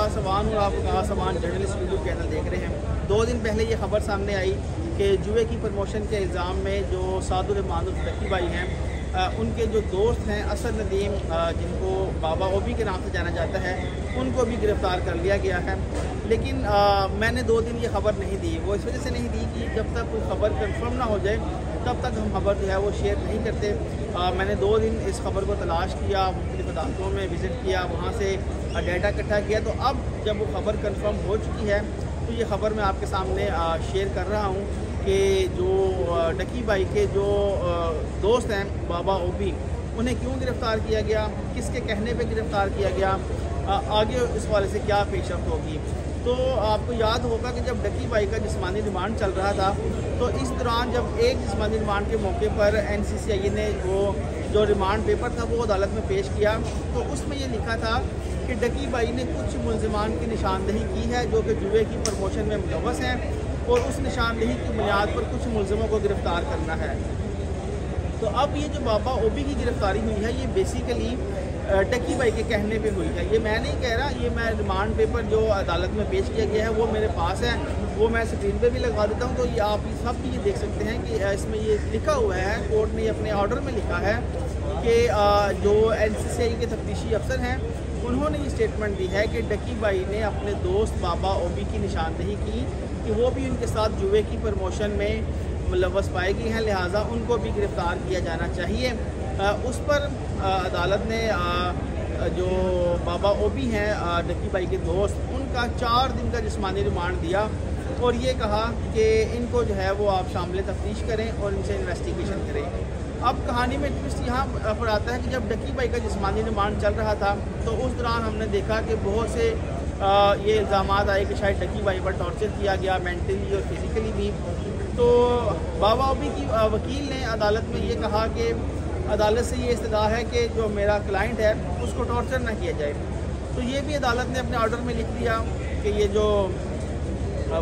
आकाश सवान और आप आकाश सवान journalist YouTube channel देख रहे हैं। 2 दिन पहले ये खबर सामने आई कि जुए की प्रमोशन के इल्ज़ाम में जो सादुर रहमान डकी भाई हैं, उनके जो दोस्त हैं असद नदीम, जिनको बाबा ओबी के नाम से जाना जाता है, उनको भी गिरफ़्तार कर लिया गया है। लेकिन मैंने 2 दिन ये खबर नहीं दी। वो इस वजह से नहीं दी कि जब तक कोई खबर कंफर्म ना हो जाए तब तक हम खबर जो है वो शेयर नहीं करते। मैंने 2 दिन इस खबर को तलाश किया, मुख्तलिफ अदालतों में विज़िट किया, वहाँ से डाटा इकट्ठा किया। तो अब जब वो खबर कंफर्म हो चुकी है तो ये खबर मैं आपके सामने शेयर कर रहा हूँ कि जो डकी भाई के जो दोस्त हैं बाबा ओबी, उन्हें क्यों गिरफ़्तार किया गया, किसके कहने पे गिरफ़्तार किया गया, आगे इस वाले से क्या पेशरफ्त होगी। तो आपको याद होगा कि जब डकी भाई का जिस्मानी रिमांड चल रहा था तो इस दौरान जब एक जिस्मानी रिमांड के मौके पर NCCI ने वो जो रिमांड पेपर था वो अदालत में पेश किया तो उसमें ये लिखा था कि डकी भाई ने कुछ मुल्ज़िमान की निशानदही की है जो कि जुए की प्रमोशन में मुलव्वस हैं और उस निशानदही की बुनियाद पर कुछ मुल्ज़िमों को गिरफ़्तार करना है। तो अब ये जो बाबा ओबी की गिरफ़्तारी हुई है ये बेसिकली डकी भाई के कहने पे हुई है। ये मैं नहीं कह रहा, ये मैं रिमांड पेपर जो अदालत में पेश किया गया है वो मेरे पास है, वो मैं स्क्रीन पे भी लगा देता हूँ। तो ये आप सब भी ये देख सकते हैं कि इसमें ये लिखा हुआ है, कोर्ट ने अपने ऑर्डर में लिखा है कि जो NCCI के तफ्तीशी अफसर हैं उन्होंने ये स्टेटमेंट दी है कि डकी भाई ने अपने दोस्त बाबा ओबी की निशानदही की कि वो भी उनके साथ जुए की प्रमोशन में मुलव्वस पाए गए हैं, लिहाजा उनको भी गिरफ़्तार किया जाना चाहिए। उस पर अदालत ने जो बाबा ओबी हैं डकी भाई के दोस्त, उनका 4 दिन का जिस्मानी रिमांड दिया और ये कहा कि इनको जो है वो आप शामिल तफ्तीश करें और इनसे इन्वेस्टिगेशन करें। अब कहानी में ट्विस्ट यहाँ पर आता है कि जब डकी भाई का जिस्मानी रिमांड चल रहा था तो उस दौरान हमने देखा कि बहुत से ये इल्ज़ाम आए कि शायद डकी भाई पर टॉर्चर किया गया, मेंटली और फिज़िकली भी। तो बाबा ओबी की वकील ने अदालत में ये कहा कि अदालत से ये इस्तदा है कि जो मेरा क्लाइंट है उसको टॉर्चर ना किया जाए। तो ये भी अदालत ने अपने ऑर्डर में लिख दिया कि ये जो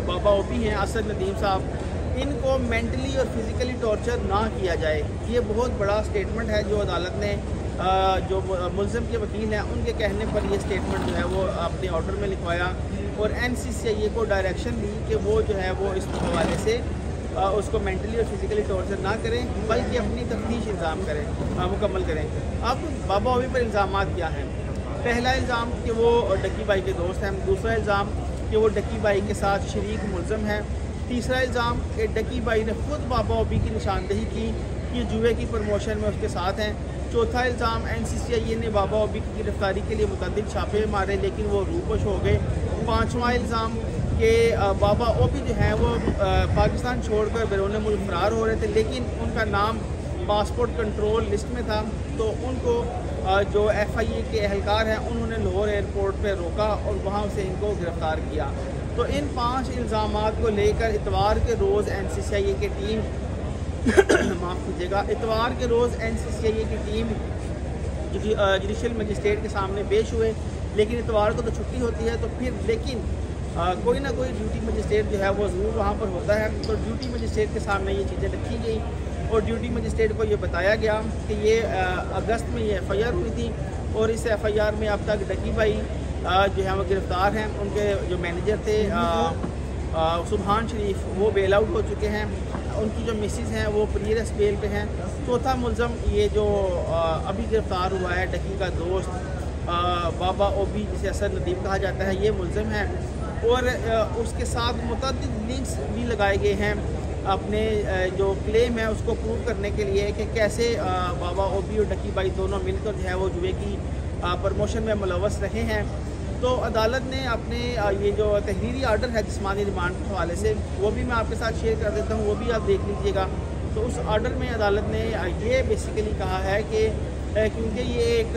बाबा ओबी हैं असद नदीम साहब, इनको मेंटली और फिज़िकली टॉर्चर ना किया जाए। ये बहुत बड़ा स्टेटमेंट है जो अदालत ने जो मुल्ज़िम के वकील हैं उनके कहने पर ये स्टेटमेंट जो है वो अपने ऑर्डर में लिखवाया और NCCI को डायरेक्शन दी कि वो जो है वो इस हवाले से उसको मेंटली और फिज़िकली टॉर्चर ना करें बल्कि अपनी तफ्तीश इंतज़ाम करें, मुकम्मल करें। अब बाबा ओबी पर इल्ज़ामात क्या हैं? पहला इल्ज़ाम कि वो डकी भाई के दोस्त हैं, दूसरा इल्ज़ाम कि वो डकी भाई के साथ शरीक मुल्ज़िम हैं, तीसरा इल्ज़ाम कि डकी भाई ने खुद बाबा ओबी की निशानदही की कि जुए की प्रमोशन में उसके साथ हैं, चौथा इल्ज़ाम NCCI ने बाबा ओबी की गिरफ़्तारी के लिए मुतअद्दिद छापे मारे लेकिन वो रूपोश हो गए, पाँचवा इल्ज़ाम कि बाबा ओबी जो हैं वो पाकिस्तान छोड़कर बैरून मुल्क फ़रार हो रहे थे लेकिन उनका नाम पासपोर्ट कंट्रोल लिस्ट में था तो उनको जो FIA के एहलकार हैं उन्होंने लाहौर एयरपोर्ट पर रोका और वहाँ से इनको गिरफ़्तार किया। तो इन 5 इल्ज़ामात को लेकर इतवार के रोज़ NCCI की टीम माफ़ कीजिएगा, इतवार के रोज़ NCCI की टीम जुडिशल मजिस्ट्रेट के सामने पेश हुए। लेकिन इतवार को तो छुट्टी होती है तो फिर लेकिन कोई ना कोई ड्यूटी मजिस्ट्रेट जो है वो ज़रूर वहाँ पर होता है। तो ड्यूटी मजिस्ट्रेट के सामने ये चीज़ें रखी गई और ड्यूटी मजिस्ट्रेट को ये बताया गया कि ये अगस्त में ये FIR हुई थी और इस FIR में अब तक डकी भाई जो है वो गिरफ़्तार हैं। उनके जो मैनेजर थे सुबहान शरीफ वो बेल आउट हो चुके हैं, उनकी जो मिसिस हैं वो प्रीवियस बेल पे हैं। चौथा मुल्ज़म ये जो अभी गिरफ़्तार हुआ है डकी का दोस्त बाबा ओबी जिसे असद नदीम कहा जाता है, ये मुल्ज़िम है और उसके साथ मुतअद्दिद लिंक्स भी लगाए गए हैं अपने जो क्लेम है उसको प्रूव करने के लिए कि कैसे बाबा ओबी और डकी भाई दोनों मिलकर जो है वो जुए की प्रमोशन में मुलव्वस रहे हैं। तो अदालत ने अपने ये जो तहरीरी आर्डर है जिस्मानी रिमांड के हवाले से वो भी मैं आपके साथ शेयर कर देता हूँ, वो भी आप देख लीजिएगा। तो उस आर्डर में अदालत ने ये बेसिकली कहा है कि क्योंकि ये एक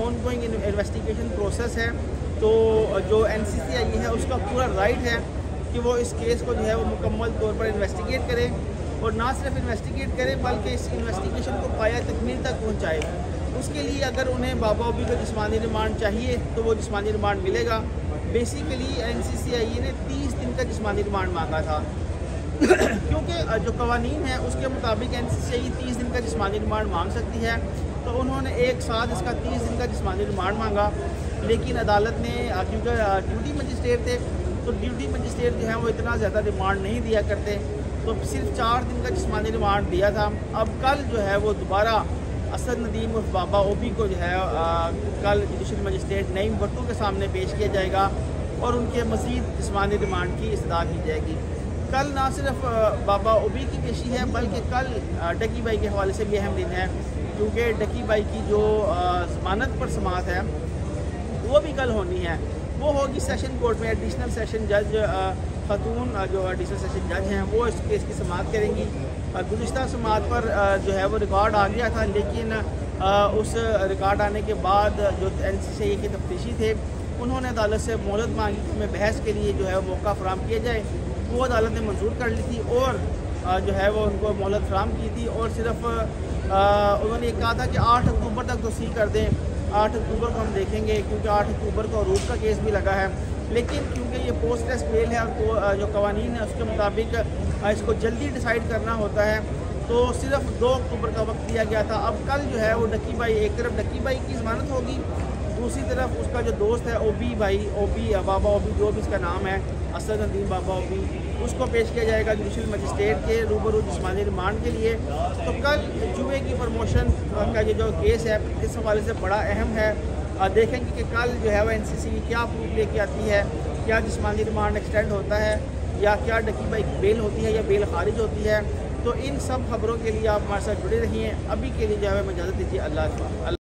ऑनगोइंग इन्वेस्टिगेशन प्रोसेस है तो जो NCCI है उसका पूरा राइट है कि वो इस केस को जो है वो मुकम्मल तौर पर इन्वेस्टिगेट करे और ना सिर्फ इन्वेस्टिगेट करे बल्कि इस इन्वेस्टिगेशन को पाया तकमील तक पहुँचाए। उसके लिए अगर उन्हें बाबा ओबी को जिस्मानी रिमांड चाहिए तो वो जिस्मानी रिमांड मिलेगा। बेसिकली NCCI ने 30 दिन का जिस्मानी रिमांड मांगा था क्योंकि जो कवानीन है उसके मुताबिक NCCI 30 दिन का जिस्मानी रिमांड मांग सकती है। तो उन्होंने एक साथ इसका 30 दिन का जिस्मानी रिमांड मांगा लेकिन अदालत ने क्योंकि ड्यूटी मजिस्ट्रेट थे तो ड्यूटी मजिस्ट्रेट जो है वो इतना ज़्यादा रिमांड नहीं दिया करते, तो सिर्फ 4 दिन का जिस्मानी रिमांड दिया था। अब कल जो है वो दोबारा असद नदीम उर्फ बाबा ओबी को जो है कल जुडिशल मजिस्ट्रेट नईम भट्टू के सामने पेश किया जाएगा और उनके मज़ीद जिस्मानी रिमांड की इस्तदा की जाएगी। कल ना सिर्फ बाबा ओबी की पेशी है बल्कि कल डकी भाई के हवाले से भी अहम दिन है, क्योंकि डकी भाई की जो ज़मानत पर समाअत है वो भी कल होनी है। वो होगी सेशन कोर्ट में। एडिशनल सेशन जज खातून जो एडिशनल सेशन जज हैं वो इस केस की समाअत करेंगी। गुज़िश्ता समाअत पर जो है वो रिकॉर्ड आ गया था, लेकिन उस रिकॉर्ड आने के बाद जो NCCI के तफ्तीशी थे उन्होंने अदालत से मोहलत मांगी कि उसमें बहस के लिए जो है मौका फराम किया जाए। वो अदालत ने मंजूर कर ली थी और जो है वो उनको मोहलत फराम की थी और सिर्फ उन्होंने ये कहा था कि 8 अक्टूबर तक तोसीह कर दें। 8 अक्टूबर को हम देखेंगे, क्योंकि 8 अक्टूबर को अरूज का केस भी लगा है। लेकिन क्योंकि ये पोस्ट टेस्ट बेल है और जो कवानीन है उसके मुताबिक इसको जल्दी डिसाइड करना होता है, तो सिर्फ 2 अक्टूबर का वक्त दिया गया था। अब कल जो है वो डकी भाई, एक तरफ डकी भाई की ज़मानत होगी, दूसरी तरफ उसका जो दोस्त है ओबी भाई, ओबी बाबा ओबी जो भी इसका नाम है, असद नदीम बाबा ओबी, उसको पेश किया जाएगा जुडिशल मजिस्ट्रेट के रूबरू जिस्मानी रिमांड के लिए। तो कल जुए की प्रमोशन का ये जो केस है इस हवाले से बड़ा अहम है। देखेंगे कि कल जो है वह NCCI क्या प्रूफ लेके आती है, क्या जिस्मानी रिमांड एक्सटेंड होता है या क्या डकी भाई बेल होती है या बेल खारिज होती है। तो इन सब खबरों के लिए आप हमारे साथ जुड़े रहिए। अभी के लिए जो है मैं इजाज़त दीजिए। अल्लाह।